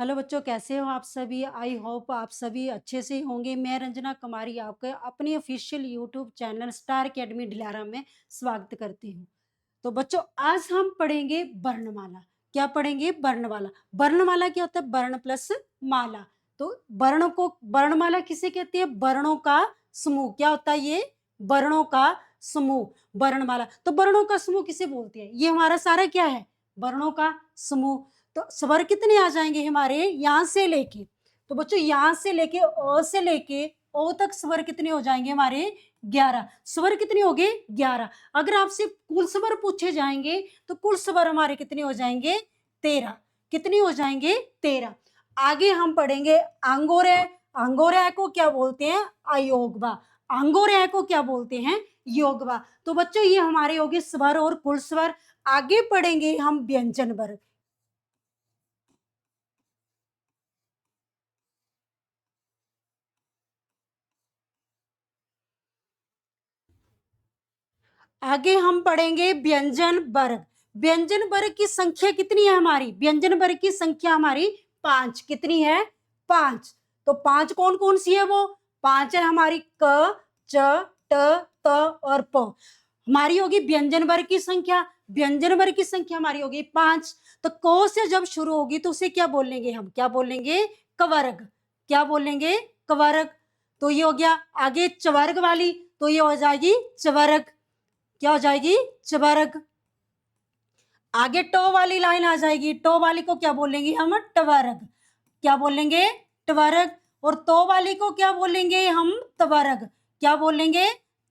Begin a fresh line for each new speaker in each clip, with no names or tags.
Hello बच्चों, कैसे हो आप सभी। आई होप आप सभी अच्छे से होंगे। मैं रंजना कुमारी आपके अपने official YouTube channel star academy Dhilara में स्वागत करती हूँ। तो बच्चों, आज हम पढ़ेंगे वर्णमाला। क्या पढ़ेंगे? वर्णमाला। वर्णमाला क्या होता है? वर्ण प्लस माला। तो वर्णमाला किसे कहते हैं? वर्णों का समूह। क्या होता है ये? वर्णों का समूह वर्णमाला। तो वर्णों का समूह किसे बोलते हैं? ये हमारा सारा क्या है? वर्णों का समूह। तो स्वर कितने आ जाएंगे हमारे? यहां से लेके, तो बच्चों यहां से लेके अ से लेके ओ तक स्वर कितने हो जाएंगे हमारे? 11 स्वर कितने हो गए? 11। अगर आपसे कुल स्वर पूछे जाएंगे तो कुल स्वर हमारे कितने हो जाएंगे? 13। कितने हो जाएंगे? 13। आगे हम पढ़ेंगे आंगोरे। आंगोरे को क्या बोलते हैं? अयोगवा। आंगोरे को क्या बोलते हैं? योगवा। तो बच्चों ये हमारे हो गए स्वर और कुल स्वर। आगे पढ़ेंगे हम व्यंजन वर्ग। आगे हम पढ़ेंगे व्यंजन वर्ग। व्यंजन वर्ग की संख्या कितनी है हमारी? व्यंजन वर्ग की संख्या हमारी 5। कितनी है? 5। तो 5 कौन कौन सी है? वो 5 है हमारी क, च, ट, त और प। हमारी होगी व्यंजन वर्ग की संख्या। व्यंजन वर्ग की संख्या हमारी होगी 5। तो क से जब शुरू होगी तो उसे क्या बोलेंगे हम? क्या बोलेंगे? कवर्ग। क्या बोलेंगे? कवर्ग। तो ये हो गया। आगे चवर्ग वाली, तो ये हो जाएगी चवर्ग। क्या हो जाएगी? चवर्ग। आगे टो वाली लाइन आ जाएगी। टो वाली को क्या बोलेंगे हम? टवर्ग। क्या बोलेंगे? टवर्ग। और तो वाली को क्या बोलेंगे हम? तवर्ग। क्या बोलेंगे?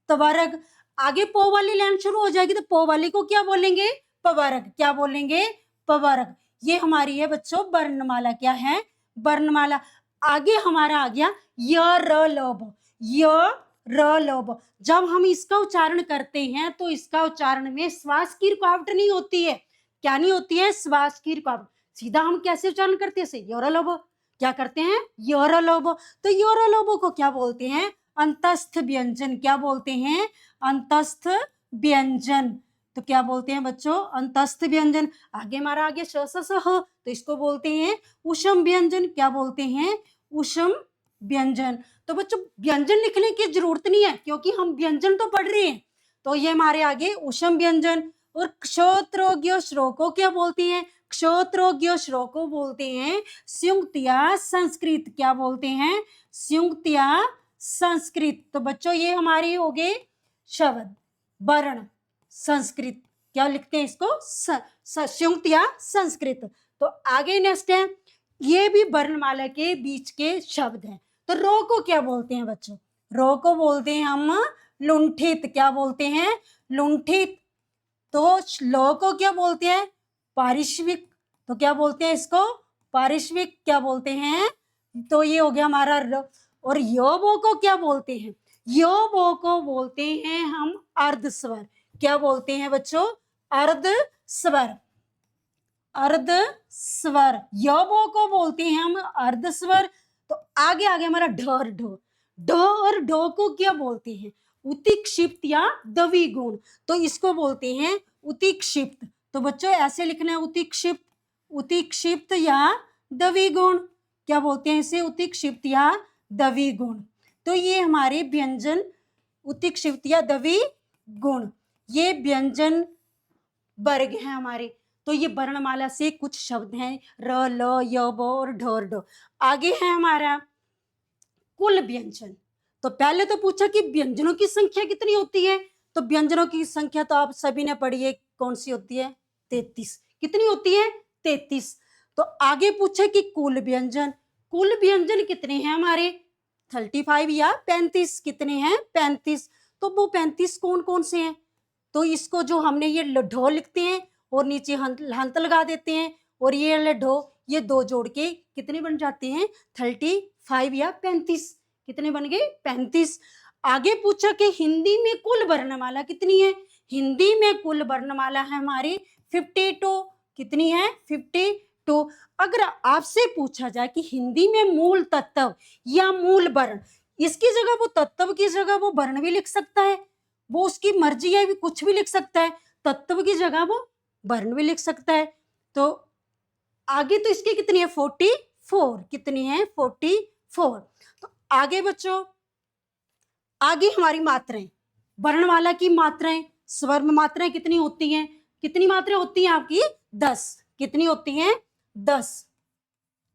तवर्ग। आगे पो वाली लाइन शुरू हो जाएगी तो पो वाली को क्या बोलेंगे? पवर्ग। क्या बोलेंगे? पवर्ग। ये हमारी है बच्चों वर्णमाला। क्या है? वर्णमाला। आगे हमारा आ गया य र लोभ। य र लोभ। जब हम इसका उच्चारण करते हैं तो इसका उच्चारण में श्वास की रुकावट नहीं होती है। क्या नहीं होती है? श्वास की रुकावट। सीधा हम कैसे उच्चारण करते हैं? योरलोभ। क्या करते हैं? योरलोभ। तो योरलोभ को क्या बोलते हैं? अंतस्थ व्यंजन। क्या बोलते हैं? अंतस्थ व्यंजन। तो क्या बोलते हैं बच्चों? अंतस्थ व्यंजन। आगे हमारा आगे श स स ह, तो इसको बोलते हैं उषम व्यंजन। क्या बोलते हैं? उषम व्यंजन। तो बच्चों व्यंजन लिखने की जरूरत नहीं है क्योंकि हम व्यंजन तो पढ़ रहे हैं। तो ये हमारे आगे उषम व्यंजन। और क्षोत्रोग्य श्रो को क्या बोलते हैं? क्षोत्रोग्य श्रो को बोलते हैं संयुक्त या संस्कृत। क्या बोलते हैं? संयुक्त या संस्कृत। तो बच्चों ये हमारे हो गए शब्द। वर्ण संस्कृत। क्या लिखते हैं इसको? संयुक्त या संस्कृत। तो आगे नेक्स्ट है, ये भी वर्णमाला के बीच के शब्द हैं। तो रो को क्या बोलते हैं बच्चों? रो को बोलते हैं हम लुंठित। क्या बोलते हैं? लुंठित। तो लो को क्या बोलते हैं? पारिश्विक। तो क्या बोलते हैं इसको? पारिश्विक। क्या बोलते हैं? तो ये हो गया हमारा र। और योबो को क्या बोलते हैं? योबो को बोलते हैं हम अर्ध स्वर। क्या बोलते हैं बच्चों? अर्ध स्वर। अर्ध स्वर। योबो को बोलते हैं हम अर्ध स्वर। तो आगे आगे हमारा ढ और ढो। ढ और ढो को क्या बोलते हैं? उतिक्षिप्त या द्विगुण। तो इसको बोलते हैं उतिक्षिप्त। तो बच्चों ऐसे लिखना है उतिक्षिप्त। उतिक्षिप्त या द्विगुण। क्या बोलते हैं इसे? उतिक्षिप्त या द्विगुण। तो ये हमारे व्यंजन उतिक्षिप्त या द्विगुण, ये व्यंजन वर्ग हैं हमारे। तो ये वर्णमाला से कुछ शब्द हैं र, ल, य, ब और ढ और ढ। आगे है हमारा कुल व्यंजन। तो पहले तो पूछा कि व्यंजनों की संख्या कितनी होती है? तो व्यंजनों की संख्या तो आप सभी ने पढ़ी है। कौन सी होती है? 33। कितनी होती है? 33। तो आगे पूछा कि कुल व्यंजन। कुल व्यंजन कितने हैं हमारे? 35 या 35। कितने हैं? 35। तो वो 35 कौन कौन से हैं? तो इसको जो हमने ये ढो लिखते हैं और नीचे हंत लगा देते हैं और ये ढो, ये दो जोड़ के कितने बन जाते हैं? 35 या 35। कितने बन गए? 35। आगे पूछा कि हिंदी में कुल वर्णमाला कितनी है? हिंदी में कुल वर्णमाला है हमारी 52। कितनी है? 52। अगर आपसे पूछा जाए कि हिंदी में मूल तत्व या मूल वर्ण, इसकी जगह वो तत्व की जगह वो वर्ण भी लिख सकता है। वो उसकी मर्जी है, भी कुछ भी लिख सकता है। तत्व की जगह वो वर्ण भी लिख सकता है। तो आगे तो इसकी कितनी है? 44 कितनी है 44। तो आगे बच्चों, आगे हमारी मात्राएं, वर्णमाला की मात्राएं, स्वर में मात्राएं कितनी होती हैं, कितनी मात्राएं होती हैं आपकी 10, कितनी होती हैं 10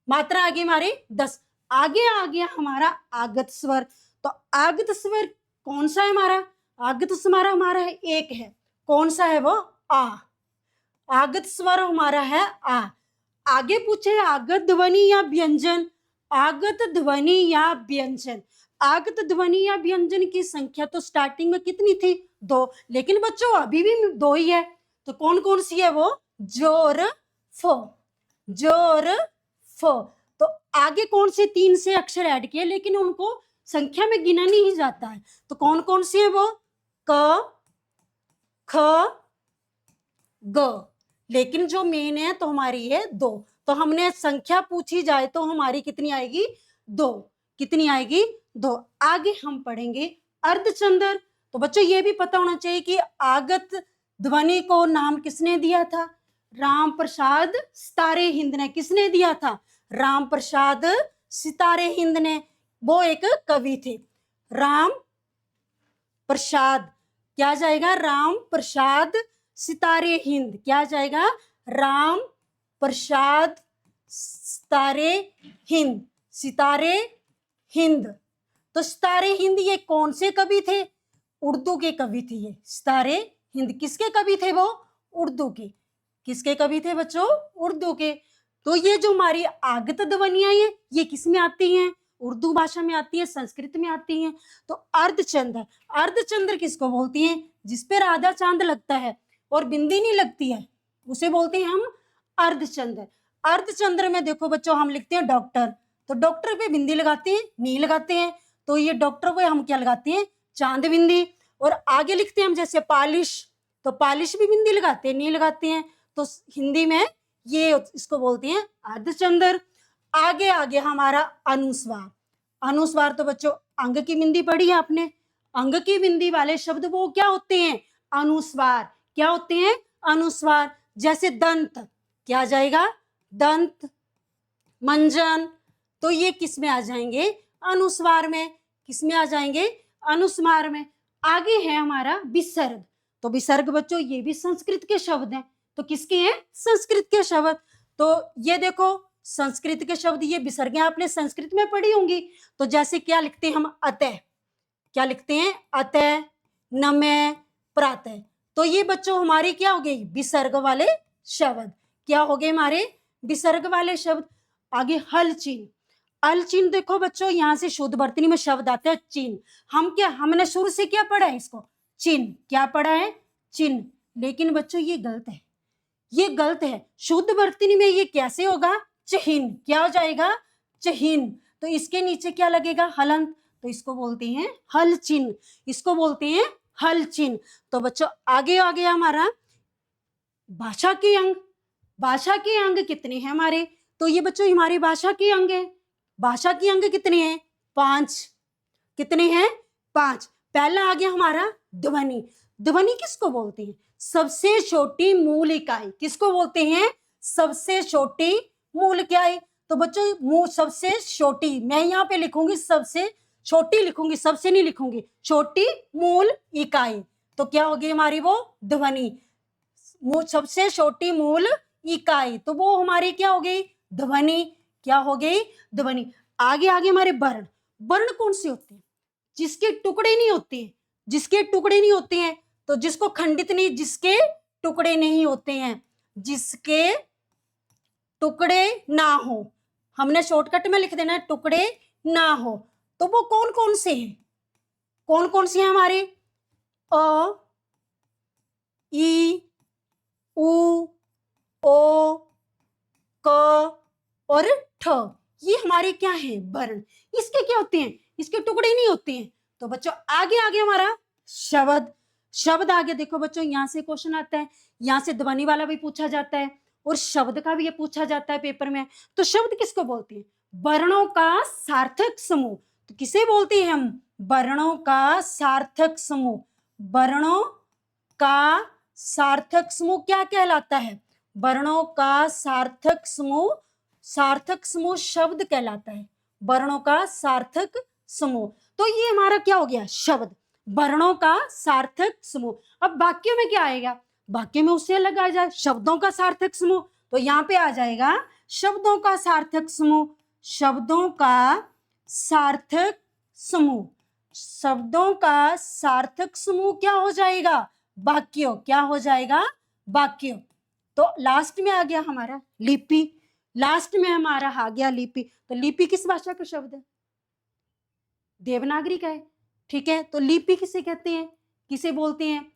मात्रा आगे हमारे 10। आगे आ गया हमारा आगत स्वर। तो आगत स्वर कौन सा है हमारा, आगत स्वर हमारा है एक है, कौन सा है वो आ, आगत स्वर हमारा है आ। आगे पूछे आगत ध्वनि या व्यंजन, आगत ध्वनि या व्यंजन, आगत ध्वनि या व्यंजन की संख्या तो स्टार्टिंग में कितनी थी 2, लेकिन बच्चों अभी भी 2 ही है। तो कौन कौन सी है वो, जोर फो, जोर फो। तो आगे कौन से 3 से अक्षर ऐड किए, लेकिन उनको संख्या में गिना नहीं जाता है। तो कौन कौन सी है वो, क ख ग, लेकिन जो मेन है तो हमारी है 2। तो हमने संख्या पूछी जाए तो हमारी कितनी आएगी 2, कितनी आएगी 2। आगे हम पढ़ेंगे अर्धचंद्र। तो बच्चों ये भी पता होना चाहिए कि आगत ध्वनि को नाम किसने दिया था, राम प्रसाद सितारे हिंद ने। किसने दिया था, राम प्रसाद सितारे हिंद ने, वो एक कवि थे। राम प्रसाद, क्या जाएगा, राम प्रसाद सितारे हिंद, क्या जाएगा, राम प्रसाद सितारे हिंद, सितारे हिंद। तो सितारे हिंद ये कौन से कवि थे, उर्दू के कवि थे ये सितारे हिंद। किसके कवि थे वो, उर्दू के, किसके कवि थे बच्चों, उर्दू के। तो ये जो हमारी आगत ध्वनियां ये किस में आती हैं, उर्दू भाषा में आती है, संस्कृत में आती हैं। तो अर्धचंद्र, अर्धचंद्र किसको बोलती हैं, जिसपे आधा चांद लगता है और बिंदी नहीं लगती है, उसे बोलते हैं हम अर्धचंद्र। अर्धचंद्र में देखो बच्चों हम लिखते हैं डॉक्टर, तो डॉक्टर पे बिंदी लगाते हैं, नहीं लगाते हैं। तो ये डॉक्टर पे हम क्या लगाते हैं, चांद बिंदी। और आगे लिखते हैं हम जैसे पालिश, तो पालिश भी बिंदी लगाते हैं, नहीं लगाते हैं। तो हिंदी में ये इसको बोलते हैं अर्धचंद्र। आगे आगे हमारा अनुस्वार। अनुस्वार तो बच्चों अंग की बिंदी पढ़ी है आपने, अंग की बिंदी वाले शब्द वो क्या होते हैं, अनुस्वार। क्या होते हैं, अनुस्वार। जैसे दंत, क्या जाएगा, दंत, मंजन। तो ये किस में आ जाएंगे, अनुस्वार में, किस में आ जाएंगे, अनुस्वार में। आगे है हमारा विसर्ग। तो विसर्ग बच्चों ये भी संस्कृत के शब्द हैं। तो किसके हैं, संस्कृत के शब्द। तो ये देखो संस्कृत के शब्द, ये विसर्गें आपने संस्कृत में पढ़ी होंगी। तो जैसे क्या लिखते हैं हम, अतः, क्या लिखते हैं, अतः, नमः, प्रातः। तो ये बच्चों हमारे क्या हो गए, विसर्ग वाले शब्द। क्या हो गए हमारे, विसर्ग वाले शब्द। आगे हल चिन्ह। अल चिन्ह देखो बच्चों, यहाँ से शुद्ध वर्तनी में शब्द आते हैं चिन्ह। हम क्या, हमने शुरू से क्या पढ़ा है इसको, चिन्ह। क्या पढ़ा है, चिन्ह। लेकिन बच्चों ये गलत है, ये गलत है। शुद्ध वर्तनी में ये कैसे होगा, चिन्ह। क्या हो जाएगा, चिन्ह। तो इसके नीचे क्या लगेगा, हलंत। तो इसको बोलते हैं हल चिन्ह, इसको बोलते हैं हल चिन्ह। तो बच्चों आगे आ गया हमारा भाषा के अंग। भाषा के अंग कितने हैं हमारे, तो ये बच्चों हमारी भाषा के अंग है। भाषा के अंग कितने हैं, 5। कितने हैं, 5। पहला आ गया हमारा ध्वनि। ध्वनि किसको बोलते हैं, सबसे छोटी मूल इकाई। किसको बोलते हैं, सबसे छोटी मूल इकाई। तो बच्चों सबसे छोटी, मैं यहाँ पे लिखूंगी सबसे छोटी, लिखूंगी सबसे नहीं लिखूंगी, छोटी मूल इकाई। तो क्या होगी हमारी वो ध्वनि, सबसे छोटी मूल इकाई। तो वो हमारी क्या हो गई, ध्वनि। क्या हो गई, ध्वनि। आगे आगे हमारे वर्ण। वर्ण कौन से होते हैं, जिसके टुकड़े नहीं होते हैं, जिसके टुकड़े नहीं होते हैं। तो जिसको खंडित नहीं, जिसके टुकड़े नहीं होते हैं, जिसके टुकड़े ना हो, हमने शॉर्टकट में लिख देना है टुकड़े ना हो। तो वो कौन कौन से हैं, कौन कौन से हैं हमारे, अ, ई, उ, ओ, क और ठ। ये हमारे क्या है, वर्ण। इसके क्या होते हैं, इसके टुकड़े नहीं होते हैं। तो बच्चों आगे आगे हमारा शब्द। शब्द आगे देखो बच्चों, यहाँ से क्वेश्चन आता है, यहाँ से ध्वनि वाला भी पूछा जाता है और शब्द का भी ये पूछा जाता है पेपर में। तो शब्द किसको बोलते हैं, वर्णों का सार्थक समूह। तो किसे बोलते हैं हम, वर्णों का सार्थक समूह। वर्णों का सार्थक समूह क्या कहलाता है, वर्णों का सार्थक समूह सार्थक समूह शब्द कहलाता है, वर्णों का सार्थक समूह। तो ये हमारा क्या हो गया, शब्द, वर्णों का सार्थक समूह। अब वाक्य में क्या आएगा, वाक्य में उससे अलग आ जाए, शब्दों का सार्थक समूह। तो यहाँ पे आ जाएगा शब्दों का सार्थक समूह, शब्दों का सार्थक समूह। शब्दों का सार्थक समूह क्या हो जाएगा, वाक्य। क्या हो जाएगा, वाक्य। तो लास्ट में आ गया हमारा लिपि, लास्ट में हमारा आ गया लिपि। तो लिपि किस भाषा का शब्द है, देवनागरी का है, ठीक है। तो लिपि किसे कहते हैं, किसे बोलते हैं,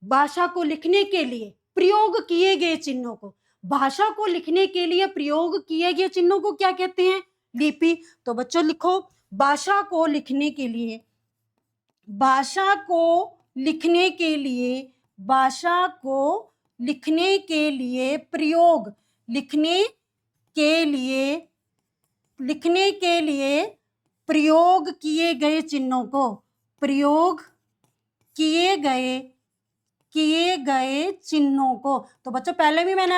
भाषा को लिखने के लिए प्रयोग किए गए चिन्हों को, भाषा को लिखने के लिए प्रयोग किए गए चिन्हों को क्या कहते हैं, लिपि। तो बच्चों लिखो, भाषा को लिखने के लिए, भाषा को लिखने के लिए, भाषा को लिखने के लिए प्रयोग, लिखने के लिए, लिखने के लिए प्रयोग किए गए चिन्हों को, प्रयोग किए गए चिन्हों को। तो बच्चों पहले भी मैंने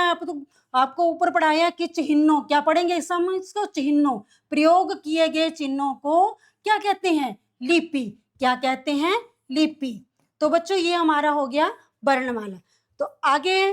आपको ऊपर पढ़ाया कि चिन्हों, क्या पढ़ेंगे इस समय, इसको चिन्हों, प्रयोग किए गए चिन्हों को क्या कहते हैं, लिपि। क्या कहते हैं, लिपि। तो बच्चों ये हमारा हो गया वर्णमाला। तो आगे